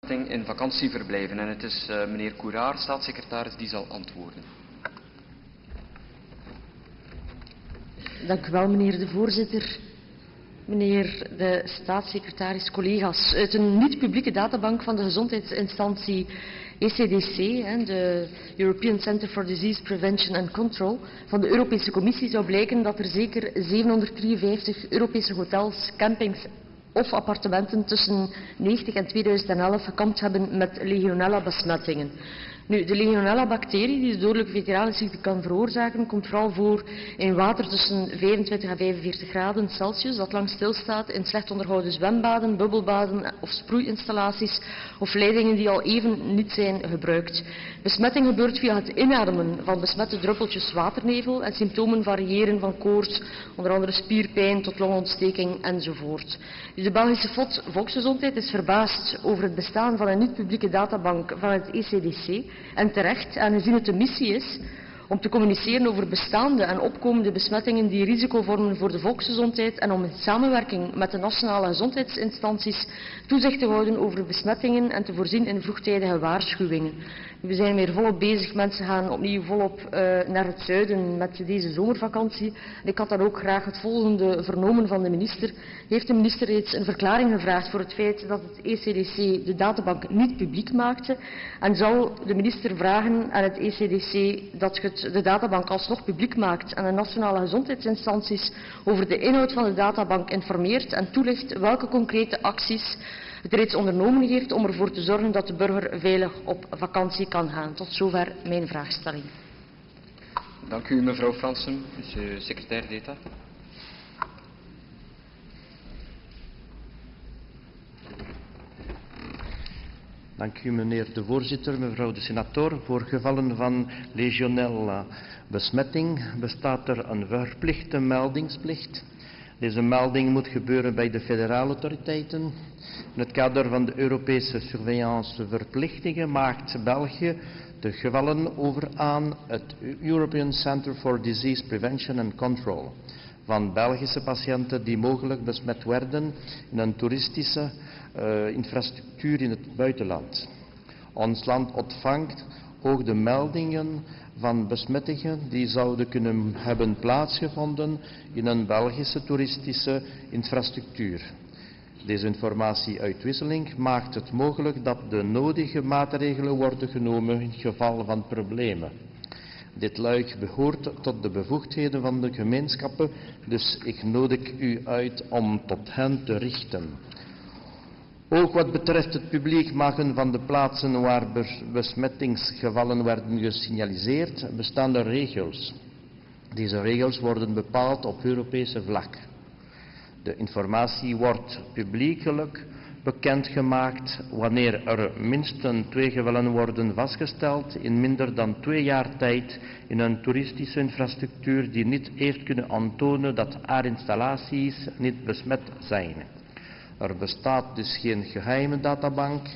in vakantieverblijven. En het is meneer Courard, staatssecretaris, die zal antwoorden. Dank u wel, meneer de voorzitter. Meneer de staatssecretaris, collega's. Uit een niet-publieke databank van de gezondheidsinstantie ECDC, de European Center for Disease Prevention and Control, van de Europese Commissie zou blijken dat er zeker 753 Europese hotels, campings of appartementen tussen 90 en 2011 gekampt hebben met Legionella-besmettingen. Nu, de Legionella-bacterie die de dodelijke veteranenziekte kan veroorzaken, komt vooral voor in water tussen 25 en 45 graden Celsius, dat lang stilstaat in slecht onderhouden zwembaden, bubbelbaden of sproeiinstallaties of leidingen die al even niet zijn gebruikt. Besmetting gebeurt via het inademen van besmette druppeltjes waternevel en symptomen variëren van koorts, onder andere spierpijn tot longontsteking enzovoort. De Belgische Volksgezondheid is verbaasd over het bestaan van een niet-publieke databank van het ECDC en terecht, aangezien het de missie is om te communiceren over bestaande en opkomende besmettingen die risico vormen voor de volksgezondheid en om in samenwerking met de nationale gezondheidsinstanties toezicht te houden over besmettingen en te voorzien in vroegtijdige waarschuwingen. We zijn weer volop bezig, mensen gaan opnieuw volop naar het zuiden met deze zomervakantie. Ik had dan ook graag het volgende vernomen van de minister. Heeft de minister reeds een verklaring gevraagd voor het feit dat het ECDC de databank niet publiek maakte? En zal de minister vragen aan het ECDC dat het de databank alsnog publiek maakt en de nationale gezondheidsinstanties over de inhoud van de databank informeert en toelicht welke concrete acties het reeds ondernomen heeft om ervoor te zorgen dat de burger veilig op vakantie kan gaan. Tot zover mijn vraagstelling. Dank u, mevrouw Fransen, secretaire d'État. Dank u, meneer de voorzitter, mevrouw de senator. Voor gevallen van legionella besmetting bestaat er een verplichte meldingsplicht. Deze melding moet gebeuren bij de federale autoriteiten. In het kader van de Europese surveillanceverplichtingen maakt België de gevallen over aan het European Center for Disease Prevention and Control van Belgische patiënten die mogelijk besmet werden in een toeristische infrastructuur in het buitenland. Ons land ontvangt ook de meldingen van besmettingen die zouden kunnen hebben plaatsgevonden in een Belgische toeristische infrastructuur. Deze informatieuitwisseling maakt het mogelijk dat de nodige maatregelen worden genomen in geval van problemen. Dit luik behoort tot de bevoegdheden van de gemeenschappen, dus ik nodig u uit om tot hen te richten. Ook wat betreft het publiek maken van de plaatsen waar besmettingsgevallen werden gesignaliseerd, bestaan er regels. Deze regels worden bepaald op Europese vlak. De informatie wordt publiekelijk bekendgemaakt wanneer er minstens 2 gevallen worden vastgesteld in minder dan 2 jaar tijd in een toeristische infrastructuur die niet heeft kunnen aantonen dat haar installaties niet besmet zijn. Er bestaat dus geen geheime databank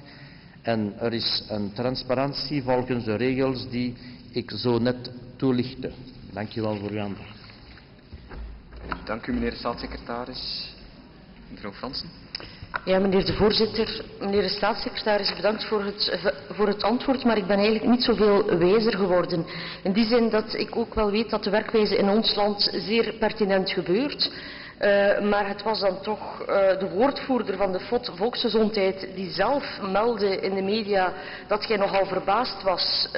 en er is een transparantie volgens de regels die ik zo net toelichtte. Dank u wel voor uw aandacht. Dank u, meneer de staatssecretaris. Mevrouw Fransen. Ja, meneer de voorzitter, meneer de staatssecretaris, bedankt voor het antwoord, maar ik ben eigenlijk niet zoveel wijzer geworden. In die zin dat ik ook wel weet dat de werkwijze in ons land zeer pertinent gebeurt. Maar het was dan toch de woordvoerder van de Volksgezondheid die zelf meldde in de media dat jij nogal verbaasd was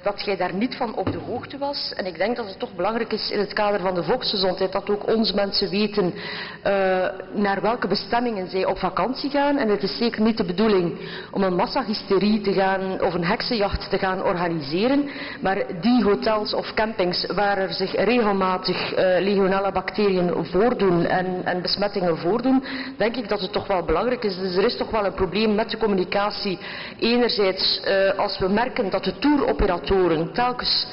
dat jij daar niet van op de hoogte was. En ik denk dat het toch belangrijk is in het kader van de volksgezondheid dat ook onze mensen weten naar welke bestemmingen zij op vakantie gaan. En het is zeker niet de bedoeling om een massahysterie te gaan of een heksenjacht te gaan organiseren. Maar die hotels of campings waar er zich regelmatig Legionella-bacteriën voordoen en besmettingen voordoen, denk ik dat het toch wel belangrijk is. Dus er is toch wel een probleem met de communicatie. Enerzijds als we merken dat de touroperatoren telkens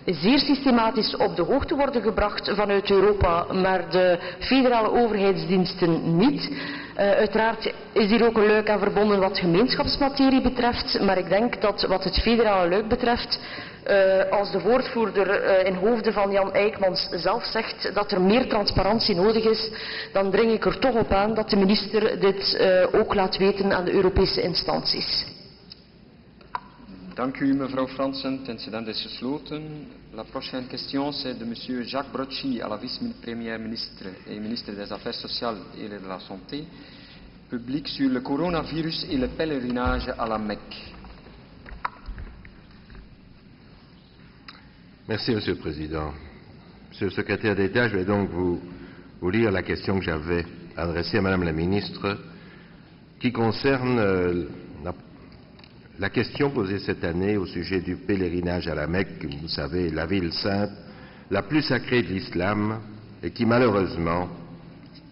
zeer systematisch op de hoogte worden gebracht vanuit Europa, maar de federale overheidsdiensten niet. Uiteraard is hier ook een luik aan verbonden wat gemeenschapsmaterie betreft, maar ik denk dat wat het federale luik betreft, als de woordvoerder in hoofde van Jan Eijkmans zelf zegt dat er meer transparantie nodig is, dan dring ik er toch op aan dat de minister dit ook laat weten aan de Europese instanties. Dank u, mevrouw Fransen. Het incident is gesloten. La prochaine question, c'est de monsieur Jacques Brocchi, à la vice-première ministre et ministre des Affaires sociales et de la Santé, public sur le coronavirus et le pèlerinage à la Mecque. Merci, Monsieur le Président. Monsieur le Secrétaire d'État, je vais donc vous lire la question que j'avais adressée à Madame la Ministre, qui concerne la question posée cette année au sujet du pèlerinage à la Mecque, vous savez, la ville sainte, la plus sacrée de l'islam, et qui malheureusement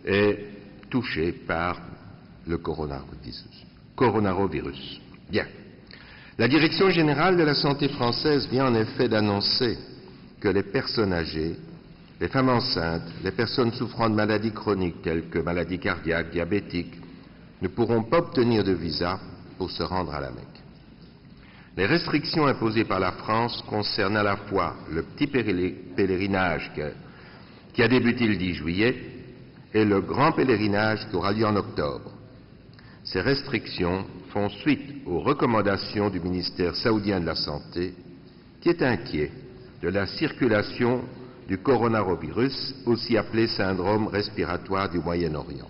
est touchée par le coronavirus. Bien. La Direction générale de la santé française vient en effet d'annoncer que les personnes âgées, les femmes enceintes, les personnes souffrant de maladies chroniques telles que maladies cardiaques, diabétiques, ne pourront pas obtenir de visa pour se rendre à la Mecque. Les restrictions imposées par la France concernent à la fois le petit pèlerinage qui a débuté le 10 juillet et le grand pèlerinage qui aura lieu en octobre. Ces restrictions font suite aux recommandations du ministère saoudien de la Santé, qui est inquiet de la circulation du coronavirus, aussi appelé syndrome respiratoire du Moyen-Orient.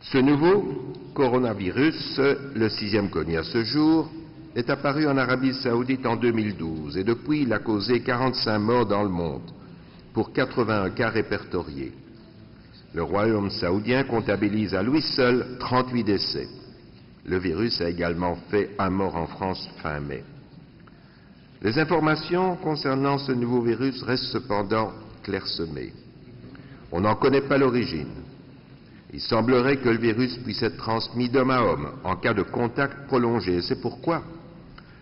Ce nouveau coronavirus, le 6e connu à ce jour, est apparu en Arabie Saoudite en 2012 et depuis il a causé 45 morts dans le monde pour 81 cas répertoriés. Le royaume saoudien comptabilise à lui seul 38 décès. Le virus a également fait un mort en France fin mai. Les informations concernant ce nouveau virus restent cependant clairsemées. On n'en connaît pas l'origine. Il semblerait que le virus puisse être transmis d'homme à homme en cas de contact prolongé. C'est pourquoi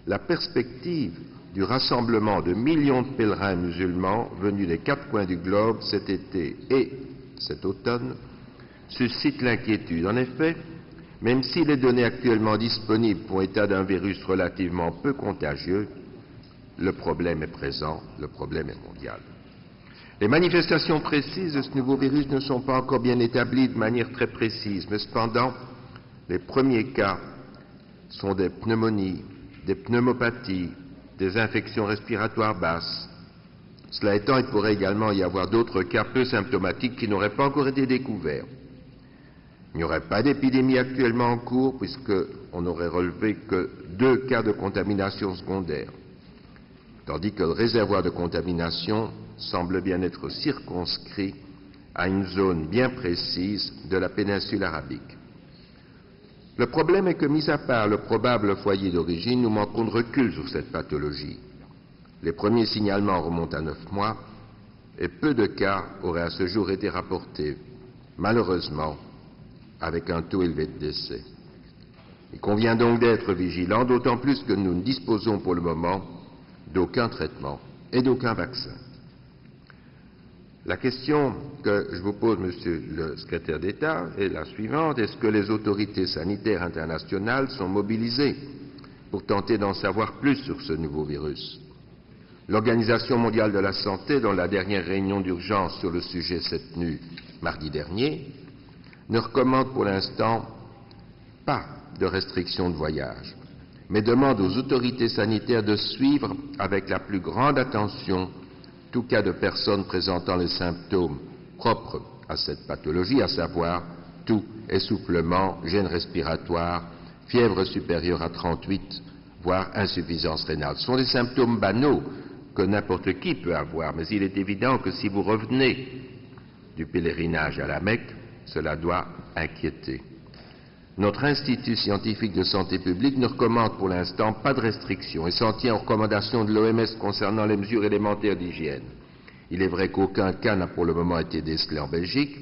la perspective du rassemblement de millions de pèlerins musulmans venus des 4 coins du globe cet été et cet automne suscite l'inquiétude. En effet, même si les données actuellement disponibles font état d'un virus relativement peu contagieux, le problème est présent, le problème est mondial. Les manifestations précises de ce nouveau virus ne sont pas encore bien établies de manière très précise, mais cependant, les premiers cas sont des pneumonies, des pneumopathies, des infections respiratoires basses. Cela étant, il pourrait également y avoir d'autres cas peu symptomatiques qui n'auraient pas encore été découverts. Il n'y aurait pas d'épidémie actuellement en cours puisqu'on n'aurait relevé que 2 cas de contamination secondaire, tandis que le réservoir de contamination semble bien être circonscrit à une zone bien précise de la péninsule arabique. Le problème est que, mis à part le probable foyer d'origine, nous manquons de recul sur cette pathologie. Les premiers signalements remontent à 9 mois et peu de cas auraient à ce jour été rapportés, malheureusement, avec un taux élevé de décès. Il convient donc d'être vigilant, d'autant plus que nous ne disposons pour le moment d'aucun traitement et d'aucun vaccin. La question que je vous pose, Monsieur le Secrétaire d'État, est la suivante. Est-ce que les autorités sanitaires internationales sont mobilisées pour tenter d'en savoir plus sur ce nouveau virus? L'Organisation mondiale de la santé, dans la dernière réunion d'urgence sur le sujet s'est tenue mardi dernier, ne recommande pour l'instant pas de restrictions de voyage, mais demande aux autorités sanitaires de suivre avec la plus grande attention tout cas de personnes présentant les symptômes propres à cette pathologie, à savoir toux, essoufflement, gêne respiratoire, fièvre supérieure à 38, voire insuffisance rénale. Ce sont des symptômes banaux que n'importe qui peut avoir, mais il est évident que si vous revenez du pèlerinage à la Mecque, cela doit inquiéter. Notre Institut scientifique de santé publique ne recommande pour l'instant pas de restrictions et s'en tient aux recommandations de l'OMS concernant les mesures élémentaires d'hygiène. Il est vrai qu'aucun cas n'a pour le moment été décelé en Belgique,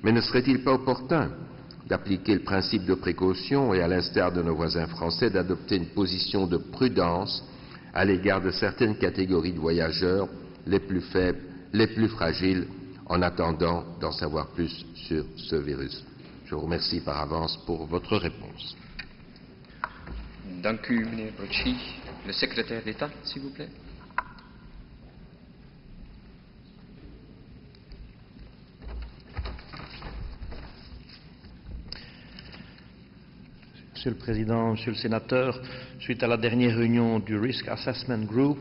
mais ne serait-il pas opportun d'appliquer le principe de précaution et, à l'instar de nos voisins français, d'adopter une position de prudence à l'égard de certaines catégories de voyageurs, les plus faibles, les plus fragiles, en attendant d'en savoir plus sur ce virus. Je vous remercie par avance pour votre réponse. Dank u, meneer Brocci. Le secrétaire d'État, s'il vous plaît. Monsieur le Président, Monsieur le Sénateur, suite à la dernière réunion du Risk Assessment Group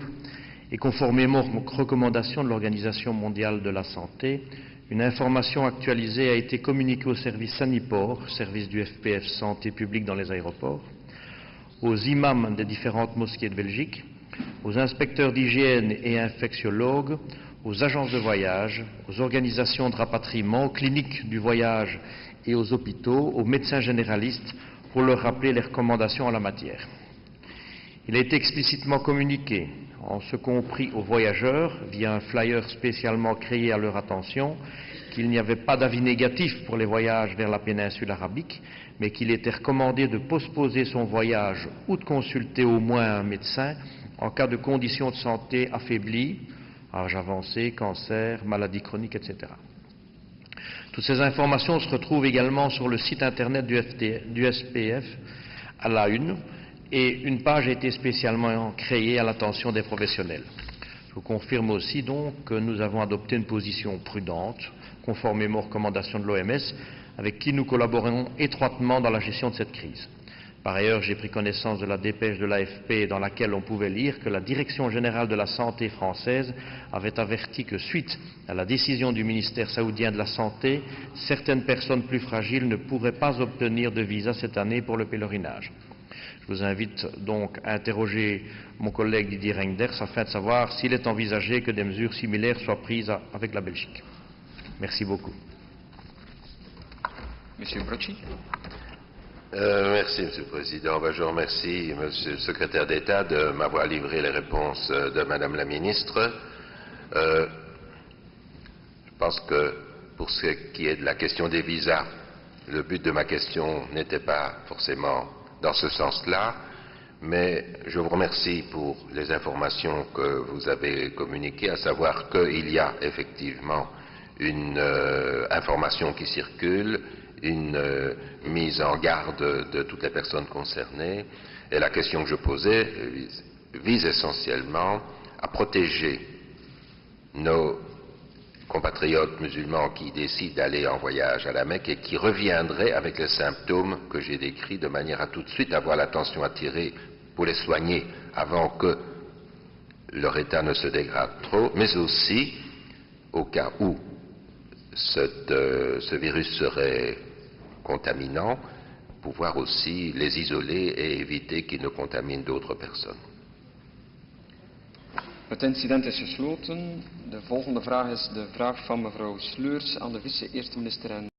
et conformément aux recommandations de l'Organisation mondiale de la santé, une information actualisée a été communiquée au service Sanipor, service du FPF Santé publique dans les aéroports, aux imams des différentes mosquées de Belgique, aux inspecteurs d'hygiène et infectiologues, aux agences de voyage, aux organisations de rapatriement, aux cliniques du voyage et aux hôpitaux, aux médecins généralistes, pour leur rappeler les recommandations en la matière. Il a été explicitement communiqué, en ce compris aux voyageurs, via un flyer spécialement créé à leur attention, qu'il n'y avait pas d'avis négatif pour les voyages vers la péninsule arabique, mais qu'il était recommandé de postposer son voyage ou de consulter au moins un médecin en cas de conditions de santé affaiblies, âge avancé, cancer, maladies chroniques, etc. Toutes ces informations se retrouvent également sur le site internet du SPF à la une, et une page a été spécialement créée à l'attention des professionnels. Je vous confirme aussi donc que nous avons adopté une position prudente, conformément aux recommandations de l'OMS, avec qui nous collaborons étroitement dans la gestion de cette crise. Par ailleurs, j'ai pris connaissance de la dépêche de l'AFP dans laquelle on pouvait lire que la Direction générale de la santé française avait averti que suite à la décision du ministère saoudien de la Santé, certaines personnes plus fragiles ne pourraient pas obtenir de visa cette année pour le pèlerinage. Je vous invite donc à interroger mon collègue Didier Reinders afin de savoir s'il est envisagé que des mesures similaires soient prises avec la Belgique. Merci beaucoup. Monsieur Brocci. Merci, Monsieur le Président. Je remercie Monsieur le Secrétaire d'État de m'avoir livré les réponses de Madame la Ministre. Je pense que pour ce qui est de la question des visas, le but de ma question n'était pas forcément dans ce sens-là, mais je vous remercie pour les informations que vous avez communiquées, à savoir qu'il y a effectivement une information qui circule, une mise en garde de toutes les personnes concernées. Et la question que je posais vise essentiellement à protéger nos compatriotes musulmans qui décident d'aller en voyage à la Mecque et qui reviendraient avec les symptômes que j'ai décrits, de manière à tout de suite avoir l'attention attirée pour les soigner avant que leur état ne se dégrade trop, mais aussi au cas où ce virus serait contaminant, pouvoir aussi les isoler et éviter qu'ils ne contaminent d'autres personnes. Het incident is gesloten. De volgende vraag is de vraag van mevrouw Sleurs aan de vice-eerste minister en